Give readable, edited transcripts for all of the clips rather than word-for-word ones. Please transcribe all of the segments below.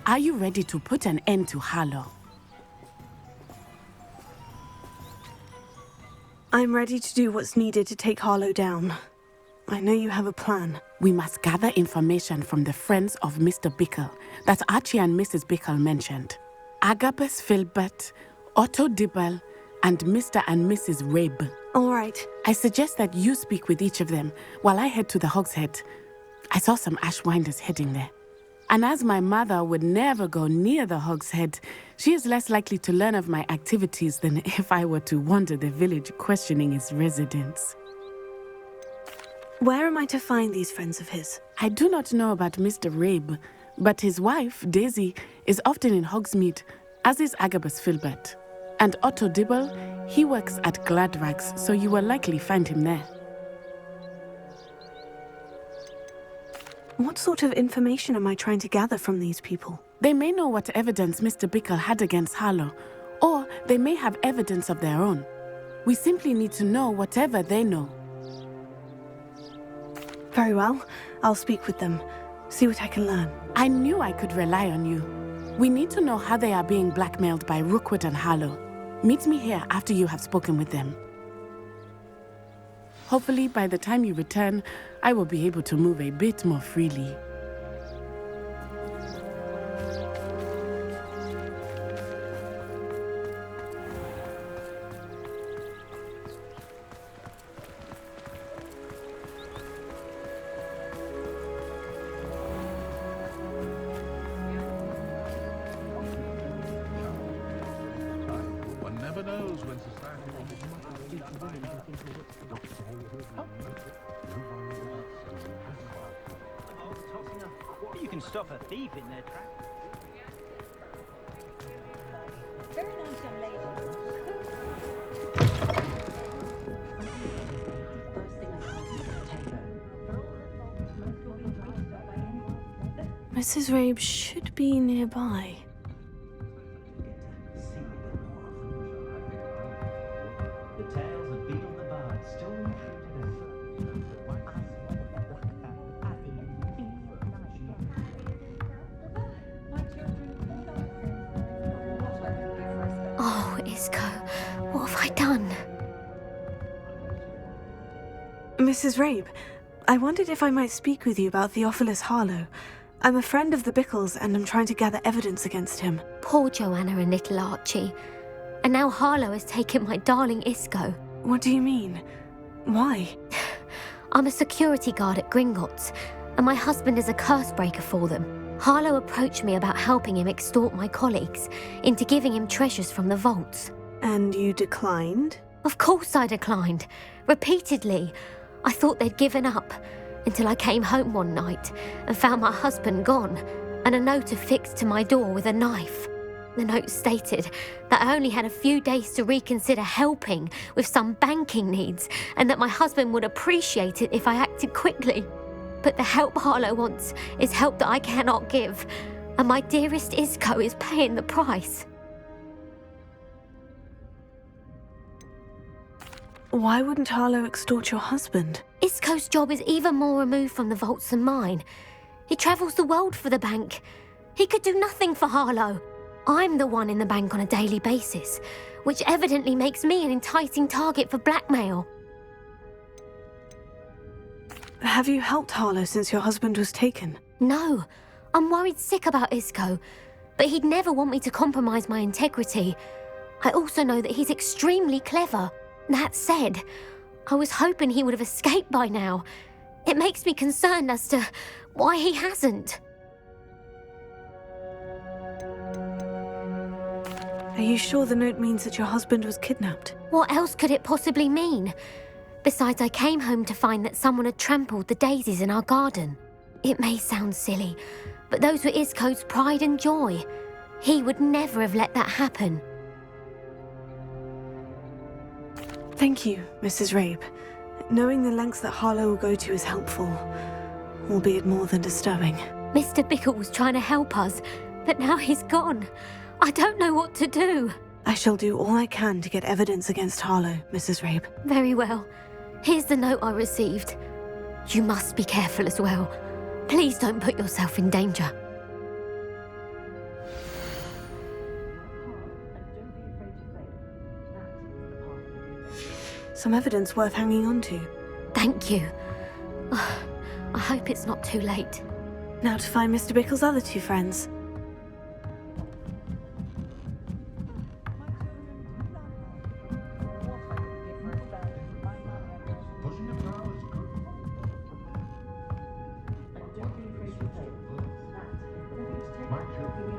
Are you ready to put an end to Harlow? I'm ready to do what's needed to take Harlow down. I know you have a plan. We must gather information from the friends of Mr. Bickle that Archie and Mrs. Bickle mentioned. Agabus Filbert, Otto Dibble, and Mr. and Mrs. Rabe. All right. I suggest that you speak with each of them while I head to the Hogshead. I saw some Ashwinders heading there. And as my mother would never go near the Hogshead, she is less likely to learn of my activities than if I were to wander the village questioning its residents. Where am I to find these friends of his? I do not know about Mr. Rabe, but his wife, Daisy, is often in Hogsmeade, as is Agabus Filbert. And Otto Dibble, he works at Gladrags, so you will likely find him there. What sort of information am I trying to gather from these people? They may know what evidence Mr. Bickle had against Harlow, or they may have evidence of their own. We simply need to know whatever they know. Very well. I'll speak with them. See what I can learn. I knew I could rely on you. We need to know how they are being blackmailed by Rookwood and Harlow. Meet me here after you have spoken with them. Hopefully, by the time you return, I will be able to move a bit more freely. One never knows when society will be. You can stop a thief in their tracks. Very nice young lady. Mrs. Rabe should be nearby. The tales of Beetle the Bard still ring Oh, Isco, what have I done? Mrs. Rabe, I wondered if I might speak with you about Theophilus Harlow. I'm a friend of the Bickles and I'm trying to gather evidence against him. Poor Joanna and little Archie. And now Harlow has taken my darling Isco. What do you mean? Why? I'm a security guard at Gringotts, and my husband is a curse breaker for them. Harlow approached me about helping him extort my colleagues into giving him treasures from the vaults. And you declined? Of course I declined. Repeatedly. I thought they'd given up, until I came home one night and found my husband gone, and a note affixed to my door with a knife. The note stated that I only had a few days to reconsider helping with some banking needs, and that my husband would appreciate it if I acted quickly. But the help Harlow wants is help that I cannot give, and my dearest Isco is paying the price. Why wouldn't Harlow extort your husband? Isco's job is even more removed from the vaults than mine. He travels the world for the bank. He could do nothing for Harlow. I'm the one in the bank on a daily basis, which evidently makes me an enticing target for blackmail. Have you helped Harlow since your husband was taken? No, I'm worried sick about Isco, but he'd never want me to compromise my integrity. I also know that he's extremely clever. That said, I was hoping he would have escaped by now. It makes me concerned as to why he hasn't. Are you sure the note means that your husband was kidnapped? What else could it possibly mean? Besides, I came home to find that someone had trampled the daisies in our garden. It may sound silly, but those were Isco's pride and joy. He would never have let that happen. Thank you, Mrs. Rabe. Knowing the lengths that Harlow will go to is helpful, albeit more than disturbing. Mr. Bickle was trying to help us, but now he's gone. I don't know what to do. I shall do all I can to get evidence against Harlow, Mrs. Rabe. Very well. Here's the note I received. You must be careful as well. Please don't put yourself in danger. Some evidence worth hanging on to. Thank you. I hope it's not too late. Now to find Mr. Bickle's other two friends. Pushing the flowers good. My children.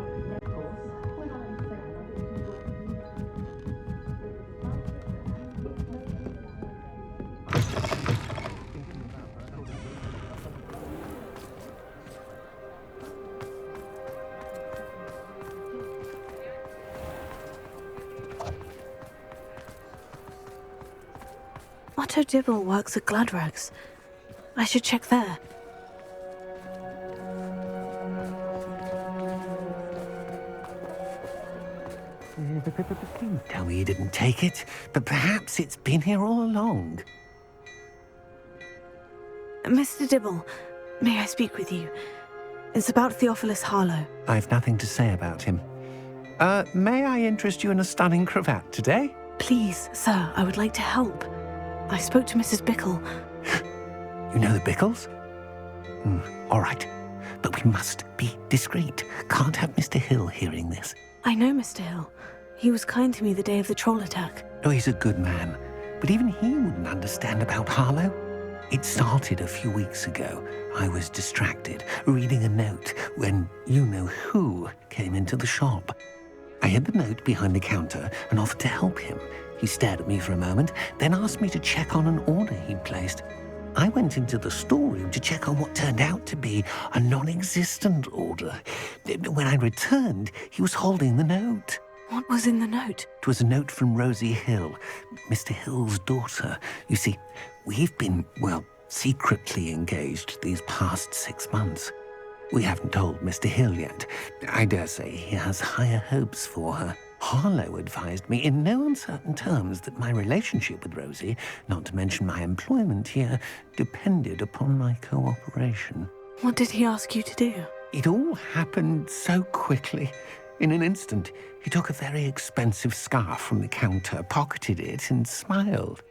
Otto Dibble works at Gladrags. I should check there. Please tell me you didn't take it, but perhaps it's been here all along. Mr. Dibble, may I speak with you? It's about Theophilus Harlow. I've nothing to say about him. May I interest you in a stunning cravat today? Please, sir, I would like to help. I spoke to Mrs. Bickle. You know the Bickles? All right. But we must be discreet. Can't have Mr. Hill hearing this. I know Mr. Hill. He was kind to me the day of the troll attack. Oh, he's a good man. But even he wouldn't understand about Harlow. It started a few weeks ago. I was distracted, reading a note, when you-know-who came into the shop. I hid the note behind the counter and offered to help him. He stared at me for a moment, then asked me to check on an order he'd placed. I went into the storeroom to check on what turned out to be a non-existent order. When I returned, he was holding the note. What was in the note? It was a note from Rosie Hill, Mr. Hill's daughter. You see, we've been, well, secretly engaged these past 6 months. We haven't told Mr. Hill yet. I dare say he has higher hopes for her. Harlow advised me in no uncertain terms that my relationship with Rosie, not to mention my employment here, depended upon my cooperation. What did he ask you to do? It all happened so quickly. In an instant, he took a very expensive scarf from the counter, pocketed it, and smiled.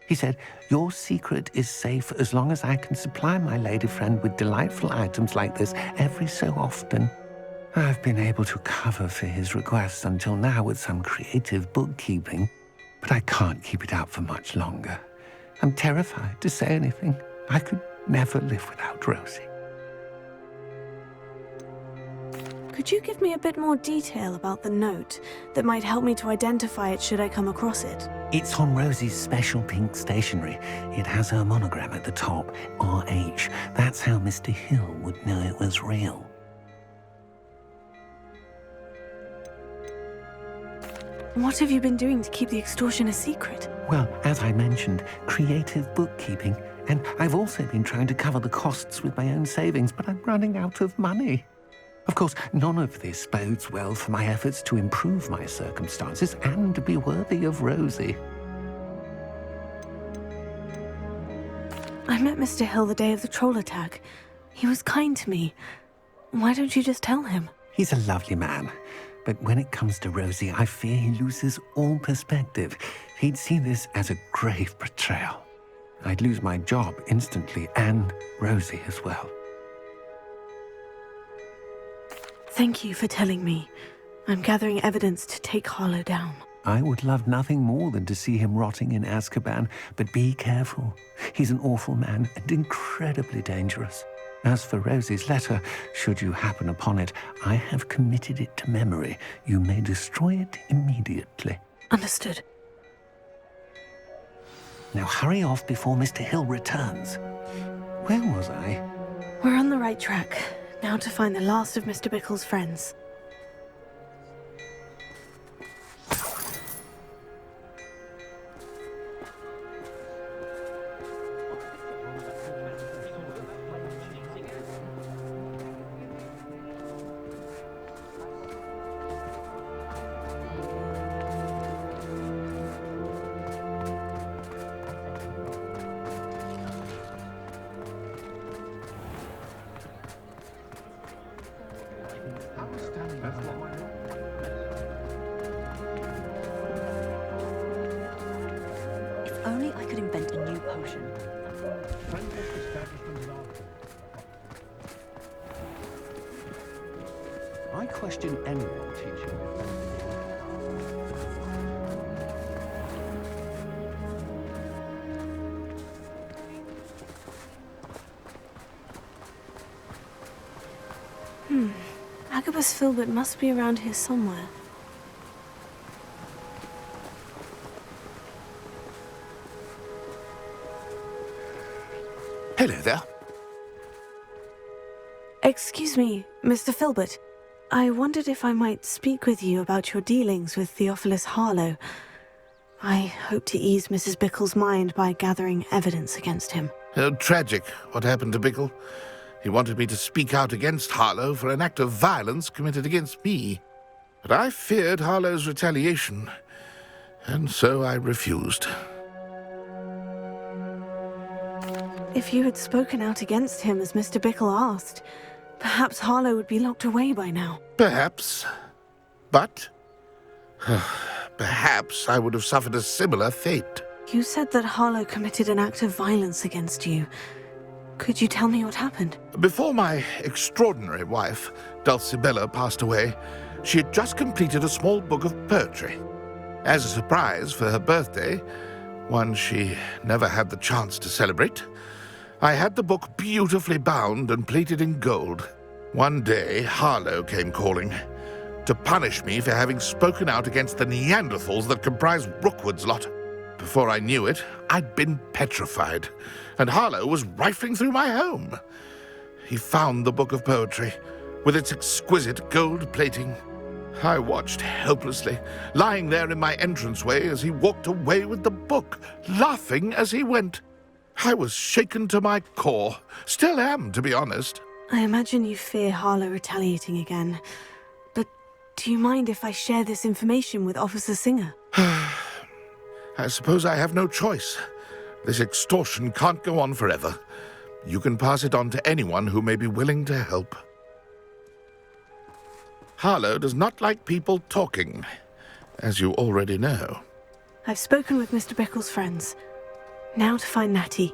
He said, "Your secret is safe as long as I can supply my lady friend with delightful items like this every so often." I've been able to cover for his requests until now with some creative bookkeeping, but I can't keep it up for much longer. I'm terrified to say anything. I could never live without Rosie. Could you give me a bit more detail about the note that might help me to identify it should I come across it? It's on Rosie's special pink stationery. It has her monogram at the top, RH. That's how Mr. Hill would know it was real. What have you been doing to keep the extortion a secret? Well, as I mentioned, creative bookkeeping. And I've also been trying to cover the costs with my own savings, but I'm running out of money. Of course, none of this bodes well for my efforts to improve my circumstances and to be worthy of Rosie. I met Mr. Hill the day of the troll attack. He was kind to me. Why don't you just tell him? He's a lovely man. But when it comes to Rosie, I fear he loses all perspective. He'd see this as a grave betrayal. I'd lose my job instantly, and Rosie as well. Thank you for telling me. I'm gathering evidence to take Harlow down. I would love nothing more than to see him rotting in Azkaban, but be careful. He's an awful man and incredibly dangerous. As for Rosie's letter, should you happen upon it, I have committed it to memory. You may destroy it immediately. Understood. Now hurry off before Mr. Hill returns. Where was I? We're on the right track. Now to find the last of Mr. Bickle's friends. If only I potion. Friendliest establishment in our I question anyone teaching Agabus Filbert must be around here somewhere. Hello there. Excuse me, Mr. Filbert. I wondered if I might speak with you about your dealings with Theophilus Harlow. I hope to ease Mrs. Bickle's mind by gathering evidence against him. Tragic, what happened to Bickle. He wanted me to speak out against Harlow for an act of violence committed against me. But I feared Harlow's retaliation, and so I refused. If you had spoken out against him as Mr. Bickle asked, perhaps Harlow would be locked away by now. Perhaps. But perhaps I would have suffered a similar fate. You said that Harlow committed an act of violence against you. Could you tell me what happened? Before my extraordinary wife, Dulcibella, passed away, she had just completed a small book of poetry. As a surprise for her birthday, one she never had the chance to celebrate, I had the book beautifully bound and plated in gold. One day, Harlow came calling to punish me for having spoken out against the Neanderthals that comprise Rookwood's lot. Before I knew it, I'd been petrified, and Harlow was rifling through my home. He found the book of poetry, with its exquisite gold plating. I watched helplessly, lying there in my entranceway as he walked away with the book, laughing as he went. I was shaken to my core. Still am, to be honest. I imagine you fear Harlow retaliating again. But do you mind if I share this information with Officer Singer? I suppose I have no choice. This extortion can't go on forever. You can pass it on to anyone who may be willing to help. Harlow does not like people talking, as you already know. I've spoken with Mr. Bickle's friends. Now to find Natty.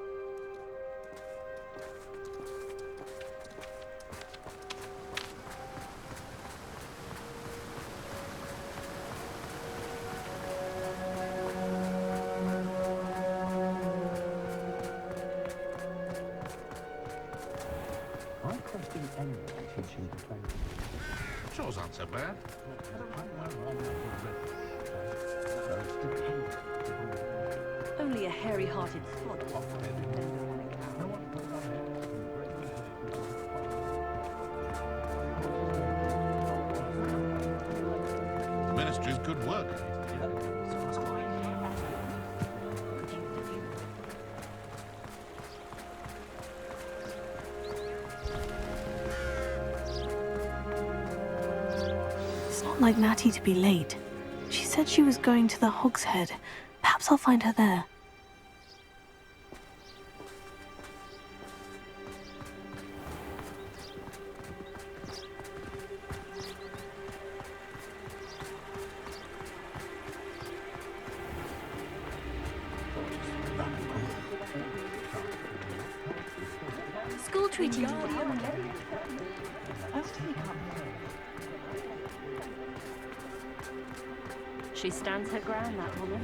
I question anyone teaching Yours aren't so bad. Only a hairy-hearted sod. Ministry's good work. It's not like Natty to be late. She said she was going to the Hog's Head. Perhaps I'll find her there. School treating you well. She stands her ground, that woman.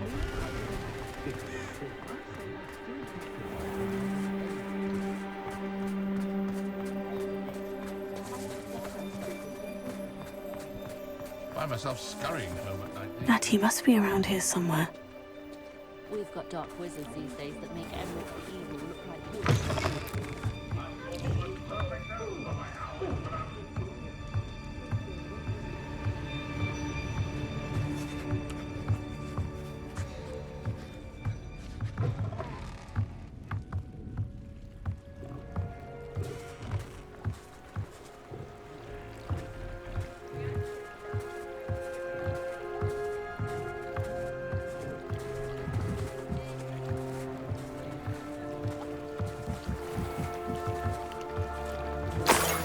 Find myself scurrying home at night. Natty must be around here somewhere. We've got dark wizards these days that make emerald evil look like good.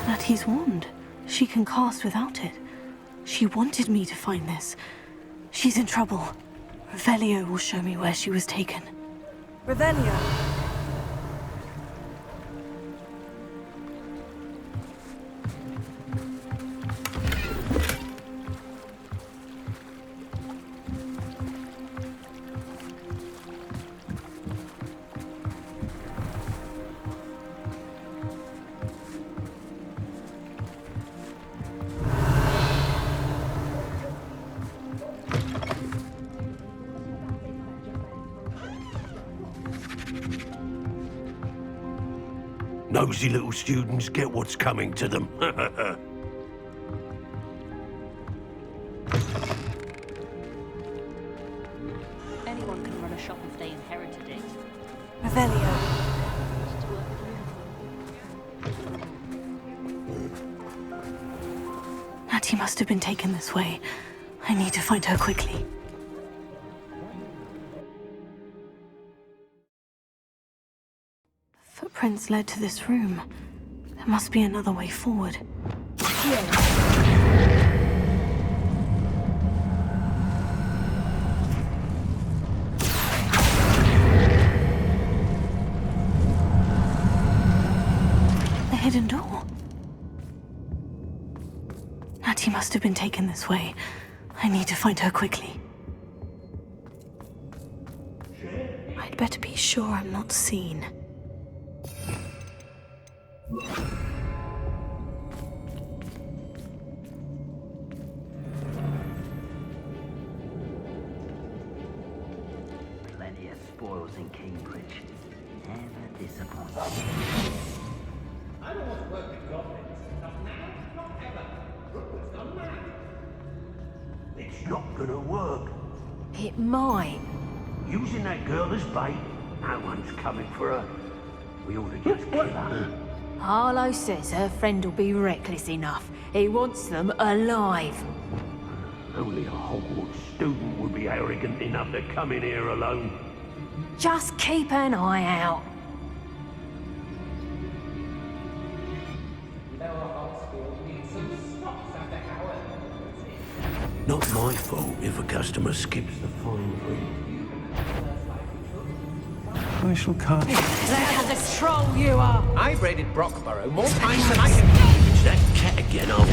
Natty's wand. She can cast without it. She wanted me to find this. She's in trouble. Revelio will show me where she was taken. Revelio! Nosy little students get what's coming to them. Anyone can run a shop if they inherited it. Revelio. Just to work Natty must have been taken this way. I need to find her quickly. Footprints led to this room. There must be another way forward. The hidden door. Natty must have been taken this way. I need to find her quickly. I'd better be sure I'm not seen. Plenty of spoils in Cambridge. Never disappoint. I don't want to work with goblins. Not now, not ever. Rookwood's gone mad. It's not gonna work. It might. Using that girl as bait, no one's coming for her. We ought to just kill her. Harlow says her friend will be reckless enough. He wants them alive. Only a Hogwarts student would be arrogant enough to come in here alone. Just keep an eye out. Not my fault if a customer skips the fine print. I shall cut. Look the troll you are! I raided Brockborough more times than I can. It's that cat again, oh.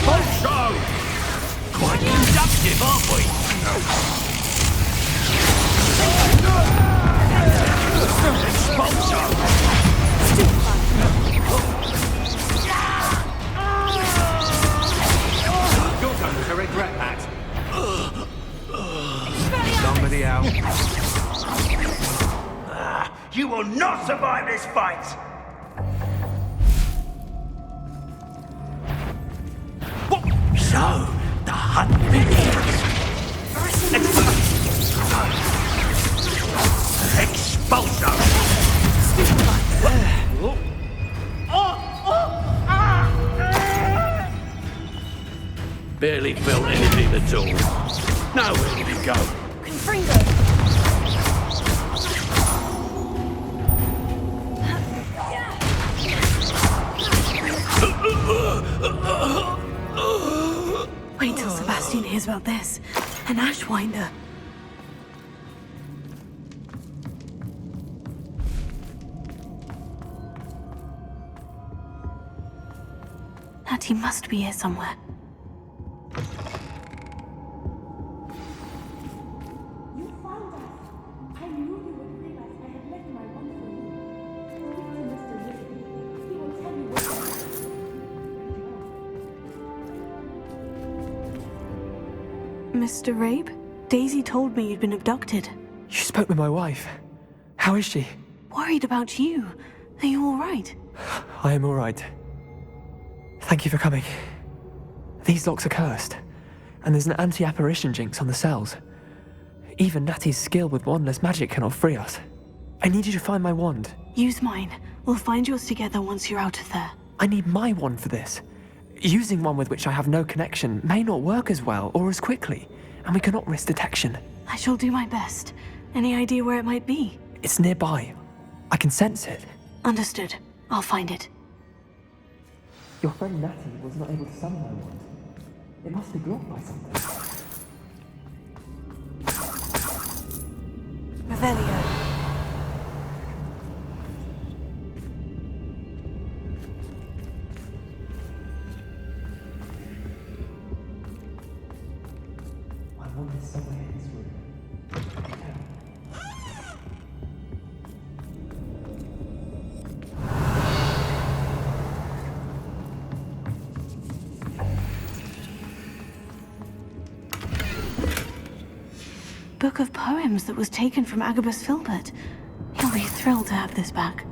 Also! Quite inductive, aren't we? Expulso! You're going to regret that. Somebody out. You will not survive this fight! So, the hunt begins. Expulso! Barely felt anything at all. Now where did it go? Confringo! Wait till Sebastian hears about this. An Ashwinder. Natty must be here somewhere. You found us. I knew you would bring us. I had left my wand for you. Speak to Mr. Weasley. He will tell you what. Mr. Rabe? Daisy told me you'd been abducted. You spoke with my wife. How is she? Worried about you. Are you all right? I am all right. Thank you for coming. These locks are cursed, and there's an anti-apparition jinx on the cells. Even Natty's skill with wandless magic cannot free us. I need you to find my wand. Use mine. We'll find yours together once you're out of there. I need my wand for this. Using one with which I have no connection may not work as well or as quickly, and we cannot risk detection. I shall do my best. Any idea where it might be? It's nearby. I can sense it. Understood. I'll find it. Your friend Natty was not able to summon my wand. It must be blocked by something. Revelio. My wand is somewhere in this room. book of poems that was taken from Agabus Filbert. He'll be thrilled to have this back.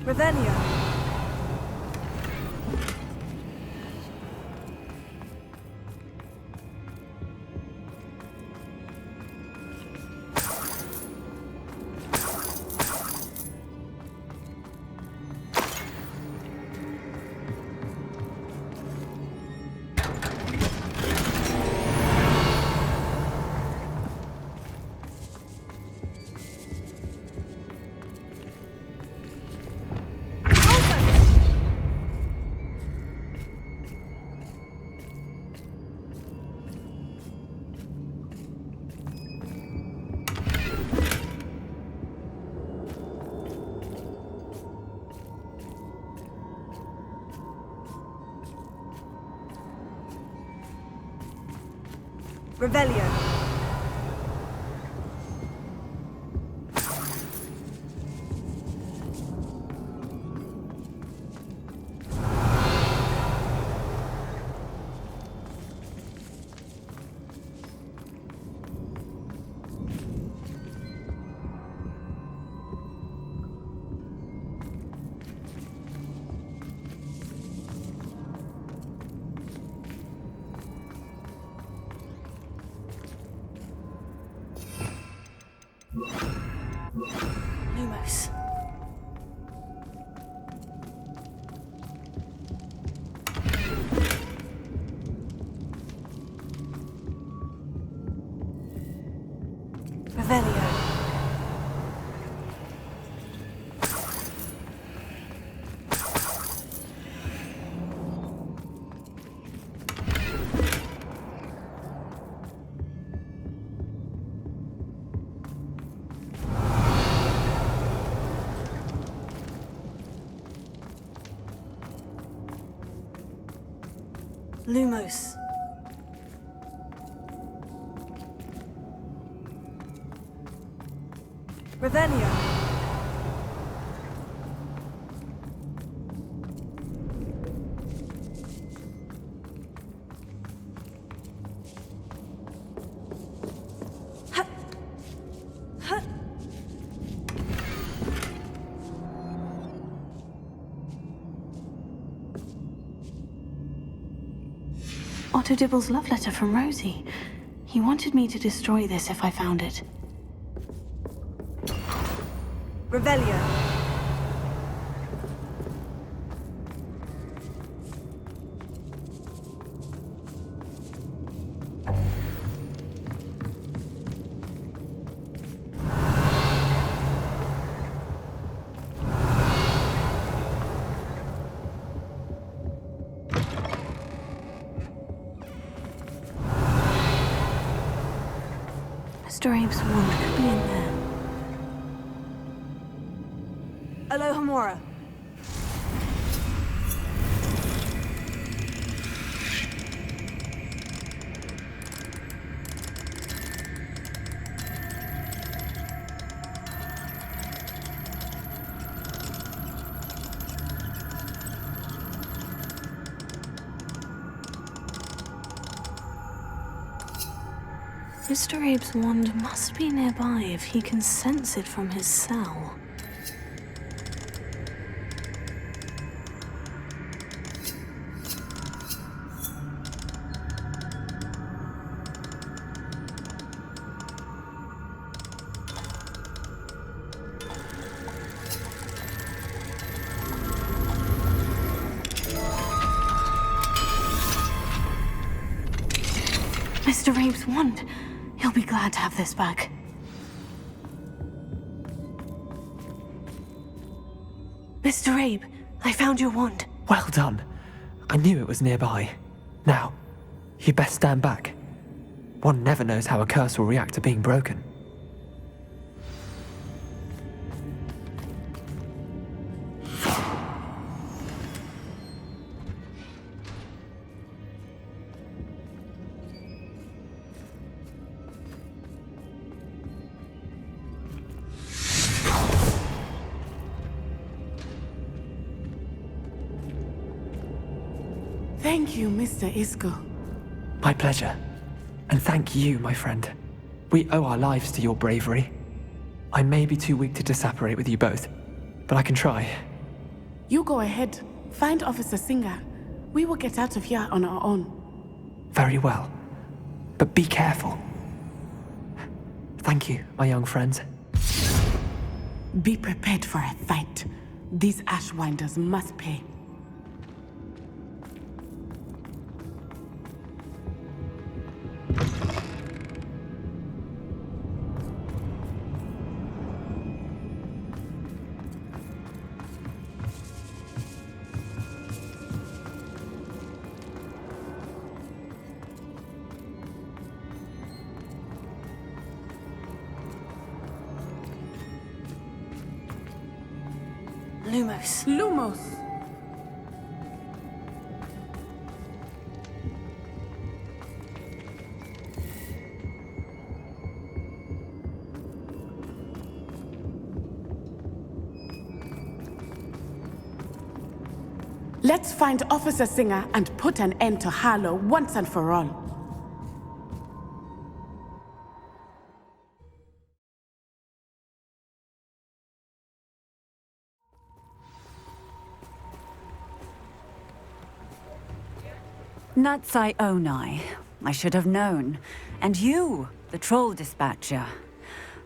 Revelio. Revelio. Lumos. Revelio. Lumos. Revelio. Otto Dibble's love letter from Rosie. He wanted me to destroy this if I found it. Revelio. Mr. Abe's wand could be in there. Alohomora. Mr. Abe's wand must be nearby if he can sense it from his cell. Mr. Abe's wand. He'll be glad to have this back. Mr. Abe, I found your wand. Well done. I knew it was nearby. Now, you best stand back. One never knows how a curse will react to being broken. Thank you, Mr. Isco. My pleasure. And thank you, my friend. We owe our lives to your bravery. I may be too weak to disapparate with you both, but I can try. You go ahead. Find Officer Singer. We will get out of here on our own. Very well. But be careful. Thank you, my young friends. Be prepared for a fight. These Ashwinders must pay. Lumos. Lumos! Let's find Officer Singer and put an end to Harlow once and for all. Natsai Onai. I should have known. And you, the troll dispatcher.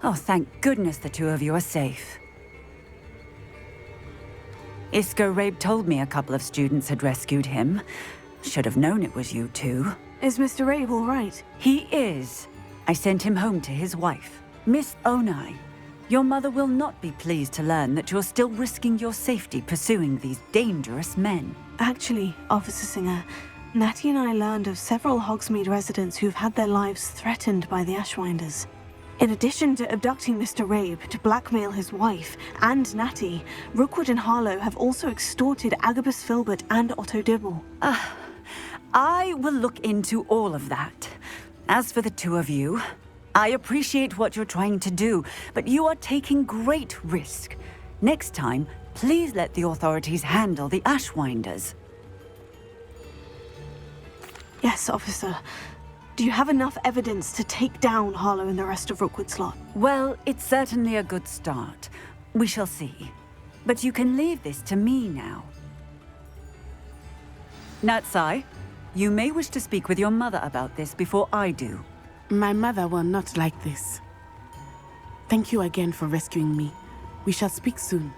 Oh, thank goodness the two of you are safe. Isco Rabe told me a couple of students had rescued him. Should have known it was you two. Is Mr. Rabe all right? He is. I sent him home to his wife. Miss Onai, your mother will not be pleased to learn that you're still risking your safety pursuing these dangerous men. Actually, Officer Singer, Natty and I learned of several Hogsmeade residents who've had their lives threatened by the Ashwinders. In addition to abducting Mr. Rabe to blackmail his wife and Natty, Rookwood and Harlow have also extorted Agabus Filbert and Otto Dibble. I will look into all of that. As for the two of you, I appreciate what you're trying to do, but you are taking great risk. Next time, please let the authorities handle the Ashwinders. Yes, officer. Do you have enough evidence to take down Harlow and the rest of Rookwood's lot? Well, it's certainly a good start. We shall see. But you can leave this to me now. Natsai, you may wish to speak with your mother about this before I do. My mother will not like this. Thank you again for rescuing me. We shall speak soon.